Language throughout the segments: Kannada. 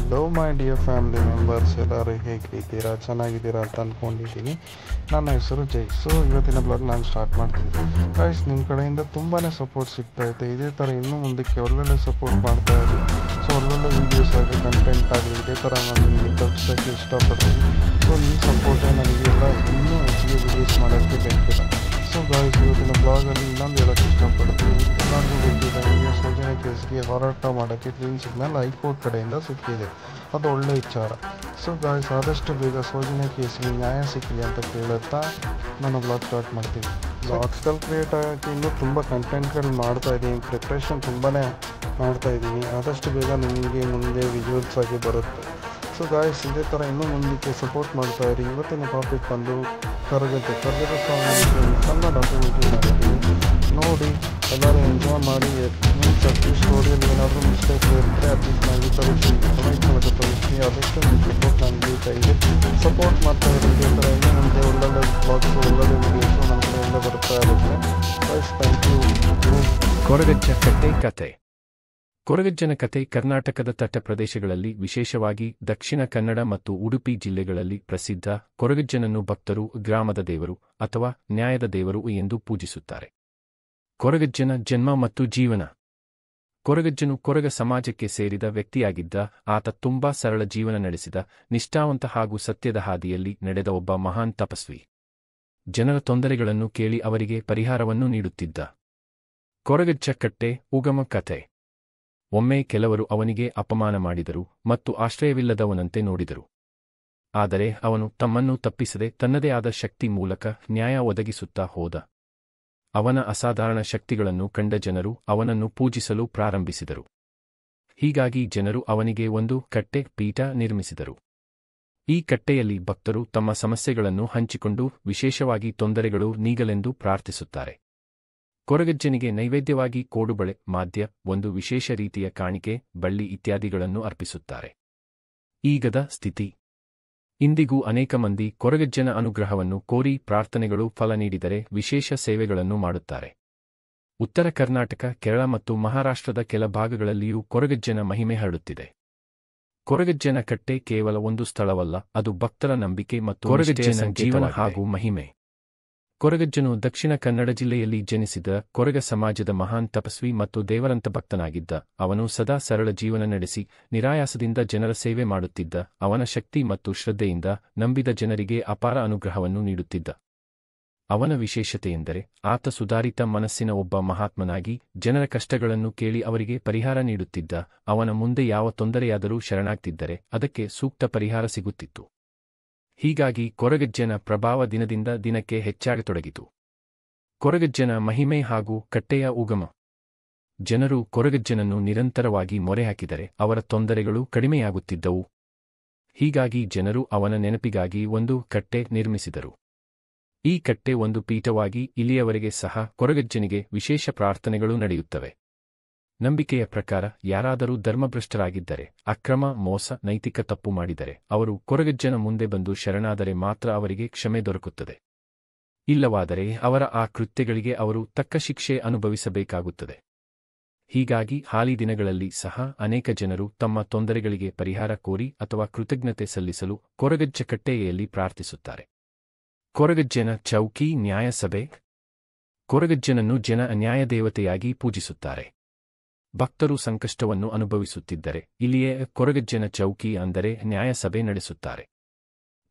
Hello my dear family members, ಎಲ್ಲರೂ ಹೇಗಿದ್ದೀರಾ? ಚೆನ್ನಾಗಿದ್ದೀರಾ ಅಂತ ಅಂದ್ಕೊಂಡಿದ್ದೀನಿ. ನನ್ನ ಹೆಸರು ಜೈ. ಸೊ ಇವತ್ತಿನ ಬ್ಲಾಗ್ ನಾನು ಸ್ಟಾರ್ಟ್ ಮಾಡ್ತಿದ್ದೀನಿ. ಗೈಸ್, ನಿಮ್ಮ ಕಡೆಯಿಂದ ತುಂಬಾ ಸಪೋರ್ಟ್ ಸಿಗ್ತಾಯಿದೆ. ಇದೇ ಥರ ಇನ್ನೂ ಮುಂದಕ್ಕೆ ಒಳ್ಳೊಳ್ಳೆ ಸಪೋರ್ಟ್ ಮಾಡ್ತಾ ಇರಿ. ಸೊ ಒಳ್ಳೊಳ್ಳೆ ವೀಡಿಯೋಸ್ ಆಗಲಿ, ಕಂಟೆಂಟ್ ಆಗಲಿ, ಇದೇ ಥರ ನಾನು ನಿಮಗೆ ತೋರಿಸೋಕ್ಕೆ ಇಷ್ಟಪಡ್ತೀನಿ. ಸೊ ನಿಮ್ಮ ಸಪೋರ್ಟೇ ನನಗೆಲ್ಲ ಇನ್ನೂ ಹೆಚ್ಚಿಗೆ ವೀಡಿಯೋಸ್ ಮಾಡೋಕ್ಕೆ ಬೇಕಿಲ್ಲ. ಸೊ ಗಾಯ್ಸ್, ಇವತ್ತಿನ ಬ್ಲಾಗಲ್ಲಿ ಇನ್ನೊಂದು ಹೇಳೋಕ್ಕೆ ಇಷ್ಟಪಡ್ತೀನಿ. ಎಲ್ಲರಿಗೂ ಗೊತ್ತಿದೆ, ನಿಮಗೆ ಸೌಜನ್ಯ ಕೇಸ್ಗೆ ಹೋರಾಟ ಮಾಡೋಕ್ಕೆ ಗ್ರೀನ್ ಸಿಗ್ನಲ್ ಹೈಕೋರ್ಟ್ ಕಡೆಯಿಂದ ಸಿಕ್ಕಿದೆ. ಅದು ಒಳ್ಳೆ ವಿಚಾರ. ಸೊ ಗಾಯ್ಸ್, ಆದಷ್ಟು ಬೇಗ ಸೌಜನ್ಯ ಕೇಸ್ಗೆ ನ್ಯಾಯ ಸಿಕ್ಕಲಿ ಅಂತ ಕೇಳುತ್ತಾ ನಾನು ಬ್ಲಾಗ್ ಸ್ಟಾರ್ಟ್ ಮಾಡ್ತೀನಿ. ಬ್ಲಾಗ್ಸ್ಗಳು ಕ್ರಿಯೇಟ್ ಆಗೋಕ್ಕೆ ಇನ್ನೂ ತುಂಬ ಕಂಟೆಂಟ್ಗಳು ಮಾಡ್ತಾಯಿದ್ದೀನಿ. ಪ್ರಿಪ್ರೇಷನ್ ತುಂಬಾ ಮಾಡ್ತಾಯಿದ್ದೀನಿ. ಆದಷ್ಟು ಬೇಗ ನಿಮಗೆ ಮುಂದೆ ವಿಜುವಲ್ಸ್ ಆಗಿ ಬರುತ್ತೆ. ಸೊ ಗಾಯ್ಸ್, ಇದೇ ಥರ ಇನ್ನೂ ಮುಂದಕ್ಕೆ ಸಪೋರ್ಟ್ ಮಾಡ್ತಾಯಿರಿ. ಇವತ್ತಿನ ಟಾಪಿಕ್ ಬಂದು ಕರಗತೆ ಸಣ್ಣ ಡಾಕ್ಯುಮೆಂಟ್ರಿ ಮಾಡಿದ್ದೀನಿ. ನೋಡಿ, ಎಲ್ಲರೂ ಎಂಜಾಯ್ ಮಾಡಿ. ಮೀನ್ಸ್ ಅಟ್ಲೀಸ್ಟ್ ಸ್ಟೋರಿಯಲ್ಲಿ ಏನಾದರೂ ಮಿಸ್ಟೇಕ್ ಇದ್ದರೆ ಅಟ್ಲೀಸ್ಟ್ ನನಗೆ ತೋರಿಸ್ತೀನಿ, ಕಮೆಂಟ್ ಮೂಲಕ ತೋರಿಸ್ತೀನಿ. ಅದಷ್ಟು ನಿಮ್ಮ ಸಪೋರ್ಟ್ ನನಗೆ ಬೇಕಾಗಿದೆ. ಸಪೋರ್ಟ್ ಮಾಡ್ತಾಯಿರಿ. ಇದೇ ಥರ ಇನ್ನೂ ಮುಂದೆ ಒಳ್ಳೊಳ್ಳೆ ಬ್ಲಾಗ್ಸು, ಒಳ್ಳೊಳ್ಳೆ ವೀಡಿಯೋಸು ನಮ್ಮ ಕಡೆಯಿಂದ ಬರ್ತಾ ಇರುತ್ತೆ. Guys, thank you. ಕೊರಗಜ್ಜ ಕಟ್ಟೆ ಕತೆ. ಕೊರಗಜ್ಜನ ಕತೆ ಕರ್ನಾಟಕದ ತಟ್ಟ ಪ್ರದೇಶಗಳಲ್ಲಿ, ವಿಶೇಷವಾಗಿ ದಕ್ಷಿಣ ಕನ್ನಡ ಮತ್ತು ಉಡುಪಿ ಜಿಲ್ಲೆಗಳಲ್ಲಿ ಪ್ರಸಿದ್ಧ. ಕೊರಗಜ್ಜನನ್ನು ಭಕ್ತರು ಗ್ರಾಮದ ದೇವರು ಅಥವಾ ನ್ಯಾಯದ ದೇವರು ಎಂದು ಪೂಜಿಸುತ್ತಾರೆ. ಕೊರಗಜ್ಜನ ಜನ್ಮ ಮತ್ತು ಜೀವನ. ಕೊರಗಜ್ಜನು ಕೊರಗ ಸಮಾಜಕ್ಕೆ ಸೇರಿದ ವ್ಯಕ್ತಿಯಾಗಿದ್ದ. ಆತ ತುಂಬಾ ಸರಳ ಜೀವನ ನಡೆಸಿದ, ನಿಷ್ಠಾವಂತ ಹಾಗೂ ಸತ್ಯದ ಹಾದಿಯಲ್ಲಿ ನಡೆದ ಒಬ್ಬ ಮಹಾನ್ ತಪಸ್ವಿ. ಜನರ ತೊಂದರೆಗಳನ್ನು ಕೇಳಿ ಅವರಿಗೆ ಪರಿಹಾರವನ್ನು ನೀಡುತ್ತಿದ್ದ. ಕೊರಗಜ್ಜ ಕಟ್ಟೆ ಉಗಮ ಕಥೆ. ಒಮ್ಮೆ ಕೆಲವರು ಅವನಿಗೆ ಅಪಮಾನ ಮಾಡಿದರು ಮತ್ತು ಆಶ್ರಯವಿಲ್ಲದವನಂತೆ ನೋಡಿದರು. ಆದರೆ ಅವನು ತಮ್ಮನ್ನು ತಪ್ಪಿಸದೆ ತನ್ನದೇ ಆದ ಶಕ್ತಿ ಮೂಲಕ ನ್ಯಾಯ ಒದಗಿಸುತ್ತಾ ಹೋದ. ಅವನ ಅಸಾಧಾರಣ ಶಕ್ತಿಗಳನ್ನು ಕಂಡ ಜನರು ಅವನನ್ನು ಪೂಜಿಸಲು ಪ್ರಾರಂಭಿಸಿದರು. ಹೀಗಾಗಿ ಜನರು ಅವನಿಗೆ ಒಂದು ಕಟ್ಟೆ ಪೀಠ ನಿರ್ಮಿಸಿದರು. ಈ ಕಟ್ಟೆಯಲ್ಲಿ ಭಕ್ತರು ತಮ್ಮ ಸಮಸ್ಯೆಗಳನ್ನು ಹಂಚಿಕೊಂಡು, ವಿಶೇಷವಾಗಿ ತೊಂದರೆಗಳು ನೀಗಲೆಂದು ಪ್ರಾರ್ಥಿಸುತ್ತಾರೆ. ಕೊರಗಜ್ಜನಿಗೆ ನೈವೇದ್ಯವಾಗಿ ಕೋಡುಬಳೆ, ಮಾದ್ಯ, ಒಂದು ವಿಶೇಷ ರೀತಿಯ ಕಾಣಿಕೆ, ಬಳ್ಳಿ ಇತ್ಯಾದಿಗಳನ್ನು ಅರ್ಪಿಸುತ್ತಾರೆ. ಈಗದ ಸ್ಥಿತಿ. ಇಂದಿಗೂ ಅನೇಕ ಮಂದಿ ಕೊರಗಜ್ಜನ ಅನುಗ್ರಹವನ್ನು ಕೋರಿ ಪ್ರಾರ್ಥನೆಗಳು ಫಲ ನೀಡಿದರೆ ವಿಶೇಷ ಸೇವೆಗಳನ್ನು ಮಾಡುತ್ತಾರೆ. ಉತ್ತರ ಕರ್ನಾಟಕ, ಕೇರಳ ಮತ್ತು ಮಹಾರಾಷ್ಟ್ರದ ಕೆಲ ಭಾಗಗಳಲ್ಲಿಯೂ ಕೊರಗಜ್ಜನ ಮಹಿಮೆ ಹರಡುತ್ತಿದೆ. ಕೊರಗಜ್ಜನ ಕಟ್ಟೆ ಕೇವಲ ಒಂದು ಸ್ಥಳವಲ್ಲ, ಅದು ಭಕ್ತರ ನಂಬಿಕೆ ಮತ್ತು ಕೊರಗಜ್ಜನ ಜೀವನ ಹಾಗೂ ಮಹಿಮೆ. ಕೊರಗಜ್ಜನು ದಕ್ಷಿಣ ಕನ್ನಡ ಜಿಲ್ಲೆಯಲ್ಲಿ ಜನಿಸಿದ ಕೊರಗ ಸಮಾಜದ ಮಹಾನ್ ತಪಸ್ವಿ ಮತ್ತು ದೇವರಂತ ಭಕ್ತನಾಗಿದ್ದ. ಅವನು ಸದಾ ಸರಳ ಜೀವನ ನಡೆಸಿ ನಿರಾಯಾಸದಿಂದ ಜನರ ಸೇವೆ ಮಾಡುತ್ತಿದ್ದ. ಅವನ ಶಕ್ತಿ ಮತ್ತು ಶ್ರದ್ಧೆಯಿಂದ ನಂಬಿದ ಜನರಿಗೆ ಅಪಾರ ಅನುಗ್ರಹವನ್ನು ನೀಡುತ್ತಿದ್ದ. ಅವನ ವಿಶೇಷತೆಯೆಂದರೆ ಆತ ಸುಧಾರಿತ ಮನಸ್ಸಿನ ಒಬ್ಬ ಮಹಾತ್ಮನಾಗಿ ಜನರ ಕಷ್ಟಗಳನ್ನು ಕೇಳಿ ಅವರಿಗೆ ಪರಿಹಾರ ನೀಡುತ್ತಿದ್ದ. ಅವನ ಮುಂದೆ ಯಾವ ತೊಂದರೆಯಾದರೂ ಶರಣಾಗ್ತಿದ್ದರೆ ಅದಕ್ಕೆ ಸೂಕ್ತ ಪರಿಹಾರ ಸಿಗುತ್ತಿತ್ತು. ಹೀಗಾಗಿ ಕೊರಗಜ್ಜನ ಪ್ರಭಾವ ದಿನದಿಂದ ದಿನಕ್ಕೆ ಹೆಚ್ಚಾಗತೊಡಗಿತು. ಕೊರಗಜ್ಜನ ಮಹಿಮೆ ಹಾಗೂ ಕಟ್ಟೆಯ ಉಗಮ. ಜನರು ಕೊರಗಜ್ಜನನ್ನು ನಿರಂತರವಾಗಿ ಮೊರೆಹಾಕಿದರೆ ಅವರ ತೊಂದರೆಗಳು ಕಡಿಮೆಯಾಗುತ್ತಿದ್ದವು. ಹೀಗಾಗಿ ಜನರು ಅವನ ನೆನಪಿಗಾಗಿ ಒಂದು ಕಟ್ಟೆ ನಿರ್ಮಿಸಿದರು. ಈ ಕಟ್ಟೆ ಒಂದು ಪೀಠವಾಗಿ ಇಲ್ಲಿಯವರೆಗೆ ಸಹ ಕೊರಗಜ್ಜನಿಗೆ ವಿಶೇಷ ಪ್ರಾರ್ಥನೆಗಳು ನಡೆಯುತ್ತವೆ. ನಂಬಿಕೆಯ ಪ್ರಕಾರ ಯಾರಾದರೂ ಧರ್ಮಭ್ರಷ್ಟರಾಗಿದ್ದರೆ, ಅಕ್ರಮ, ಮೋಸ, ನೈತಿಕ ತಪ್ಪು ಮಾಡಿದರೆ ಅವರು ಕೊರಗಜ್ಜನ ಮುಂದೆ ಬಂದು ಶರಣಾದರೆ ಮಾತ್ರ ಅವರಿಗೆ ಕ್ಷಮೆ ದೊರಕುತ್ತದೆ. ಇಲ್ಲವಾದರೆ ಅವರ ಆ ಕೃತ್ಯಗಳಿಗೆ ಅವರು ತಕ್ಕ ಶಿಕ್ಷೆ ಅನುಭವಿಸಬೇಕಾಗುತ್ತದೆ. ಹೀಗಾಗಿ ಹಾಲಿ ದಿನಗಳಲ್ಲಿ ಸಹ ಅನೇಕ ಜನರು ತಮ್ಮ ತೊಂದರೆಗಳಿಗೆ ಪರಿಹಾರ ಕೋರಿ ಅಥವಾ ಕೃತಜ್ಞತೆ ಸಲ್ಲಿಸಲು ಕೊರಗಜ್ಜ ಕಟ್ಟೆಯಲ್ಲಿ ಪ್ರಾರ್ಥಿಸುತ್ತಾರೆ. ಕೊರಗಜ್ಜನ ಚೌಕಿ ನ್ಯಾಯಸಭೆ. ಕೊರಗಜ್ಜನನ್ನು ಜನ ನ್ಯಾಯದೇವತೆಯಾಗಿ ಪೂಜಿಸುತ್ತಾರೆ. ಭಕ್ತರು ಸಂಕಷ್ಟವನ್ನು ಅನುಭವಿಸುತ್ತಿದ್ದರೆ ಇಲ್ಲಿಯೇ ಕೊರಗಜ್ಜನ ಚೌಕಿ ಅಂದರೆ ನ್ಯಾಯಸಭೆ ನಡೆಸುತ್ತಾರೆ.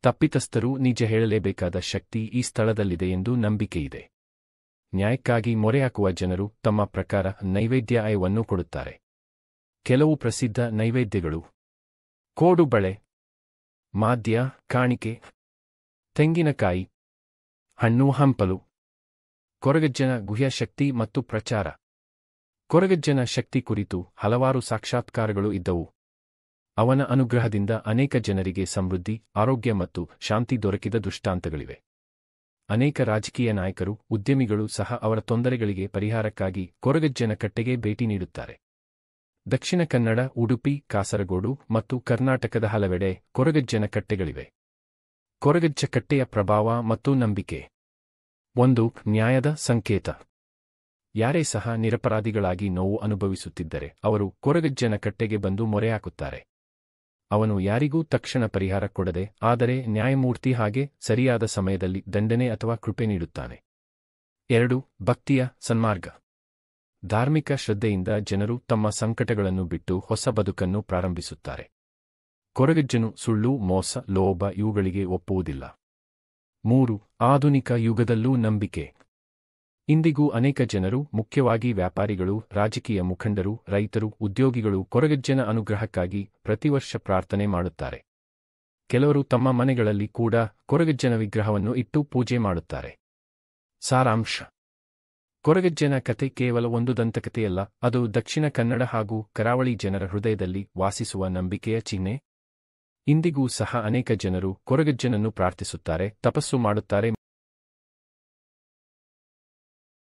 ತಪ್ಪಿತಸ್ಥರು ನಿಜ ಹೇಳಲೇಬೇಕಾದ ಶಕ್ತಿ ಈ ಸ್ಥಳದಲ್ಲಿದೆ ಎಂದು ನಂಬಿಕೆಯಿದೆ. ನ್ಯಾಯಕ್ಕಾಗಿ ಮೊರೆಹಾಕುವ ಜನರು ತಮ್ಮ ಪ್ರಕಾರ ನೈವೇದ್ಯವನ್ನು ಕೊಡುತ್ತಾರೆ. ಕೆಲವು ಪ್ರಸಿದ್ಧ ನೈವೇದ್ಯಗಳು: ಕೋಡುಬಳೆ, ಮಾದ್ಯ, ಕಾಣಿಕೆ, ತೆಂಗಿನಕಾಯಿ, ಹಣ್ಣು ಹಂಪಲು. ಕೊರಗಜ್ಜನ ಗುಹ್ಯ ಶಕ್ತಿ ಮತ್ತು ಪ್ರಚಾರ. ಕೊರಗಜ್ಜನ ಶಕ್ತಿ ಕುರಿತು ಹಲವಾರು ಸಾಕ್ಷಾತ್ಕಾರಗಳು ಇದ್ದವು. ಅವನ ಅನುಗ್ರಹದಿಂದ ಅನೇಕ ಜನರಿಗೆ ಸಮೃದ್ಧಿ, ಆರೋಗ್ಯ ಮತ್ತು ಶಾಂತಿ ದೊರಕಿದ ದೃಷ್ಟಾಂತಗಳಿವೆ. ಅನೇಕ ರಾಜಕೀಯ ನಾಯಕರು, ಉದ್ಯಮಿಗಳು ಸಹ ಅವರ ತೊಂದರೆಗಳಿಗೆ ಪರಿಹಾರಕ್ಕಾಗಿ ಕೊರಗಜ್ಜನ ಕಟ್ಟೆಗೆ ಭೇಟಿ ನೀಡುತ್ತಾರೆ. ದಕ್ಷಿಣ ಕನ್ನಡ, ಉಡುಪಿ, ಕಾಸರಗೋಡು ಮತ್ತು ಕರ್ನಾಟಕದ ಹಲವೆಡೆ ಕೊರಗಜ್ಜನ ಕಟ್ಟೆಗಳಿವೆ. ಕೊರಗಜ್ಜ ಕಟ್ಟೆಯ ಪ್ರಭಾವ ಮತ್ತು ನಂಬಿಕೆ. 1. ನ್ಯಾಯದ ಸಂಕೇತ. ಯಾರೇ ಸಹ ನಿರಪರಾಧಿಗಳಾಗಿ ನೋವು ಅನುಭವಿಸುತ್ತಿದ್ದರೆ ಅವರು ಕೊರಗಜ್ಜನ ಕಟ್ಟೆಗೆ ಬಂದು ಮೊರೆಹಾಕುತ್ತಾರೆ. ಅವನು ಯಾರಿಗೂ ತಕ್ಷಣ ಪರಿಹಾರ ಕೊಡದೆ, ಆದರೆ ನ್ಯಾಯಮೂರ್ತಿ ಹಾಗೆ ಸರಿಯಾದ ಸಮಯದಲ್ಲಿ ದಂಡನೆ ಅಥವಾ ಕೃಪೆ ನೀಡುತ್ತಾನೆ. 2. ಭಕ್ತಿಯ ಸನ್ಮಾರ್ಗ. ಧಾರ್ಮಿಕ ಶ್ರದ್ಧೆಯಿಂದ ಜನರು ತಮ್ಮ ಸಂಕಟಗಳನ್ನು ಬಿಟ್ಟು ಹೊಸ ಬದುಕನ್ನು ಪ್ರಾರಂಭಿಸುತ್ತಾರೆ. ಕೊರಗಜ್ಜನು ಸುಳ್ಳು, ಮೋಸ, ಲೋಭ ಇವುಗಳಿಗೆ ಒಪ್ಪುವುದಿಲ್ಲ. 3. ಆಧುನಿಕ ಯುಗದಲ್ಲೂ ನಂಬಿಕೆ. ಇಂದಿಗೂ ಅನೇಕ ಜನರು, ಮುಖ್ಯವಾಗಿ ವ್ಯಾಪಾರಿಗಳು, ರಾಜಕೀಯ ಮುಖಂಡರು, ರೈತರು, ಉದ್ಯೋಗಿಗಳು ಕೊರಗಜ್ಜನ ಅನುಗ್ರಹಕ್ಕಾಗಿ ಪ್ರತಿವರ್ಷ ಪ್ರಾರ್ಥನೆ ಮಾಡುತ್ತಾರೆ. ಕೆಲವರು ತಮ್ಮ ಮನೆಗಳಲ್ಲಿ ಕೂಡ ಕೊರಗಜ್ಜನ ವಿಗ್ರಹವನ್ನು ಇಟ್ಟು ಪೂಜೆ ಮಾಡುತ್ತಾರೆ. ಸಾರಾಂಶ: ಕೊರಗಜ್ಜನ ಕತೆ ಕೇವಲ ಒಂದು ದಂತಕಥೆಯಲ್ಲ, ಅದು ದಕ್ಷಿಣ ಕನ್ನಡ ಹಾಗೂ ಕರಾವಳಿ ಜನರ ಹೃದಯದಲ್ಲಿ ವಾಸಿಸುವ ನಂಬಿಕೆಯ ಚಿಹ್ನೆ. ಇಂದಿಗೂ ಸಹ ಅನೇಕ ಜನರು ಕೊರಗಜ್ಜನನ್ನು ಪ್ರಾರ್ಥಿಸುತ್ತಾರೆ, ತಪಸ್ಸು ಮಾಡುತ್ತಾರೆ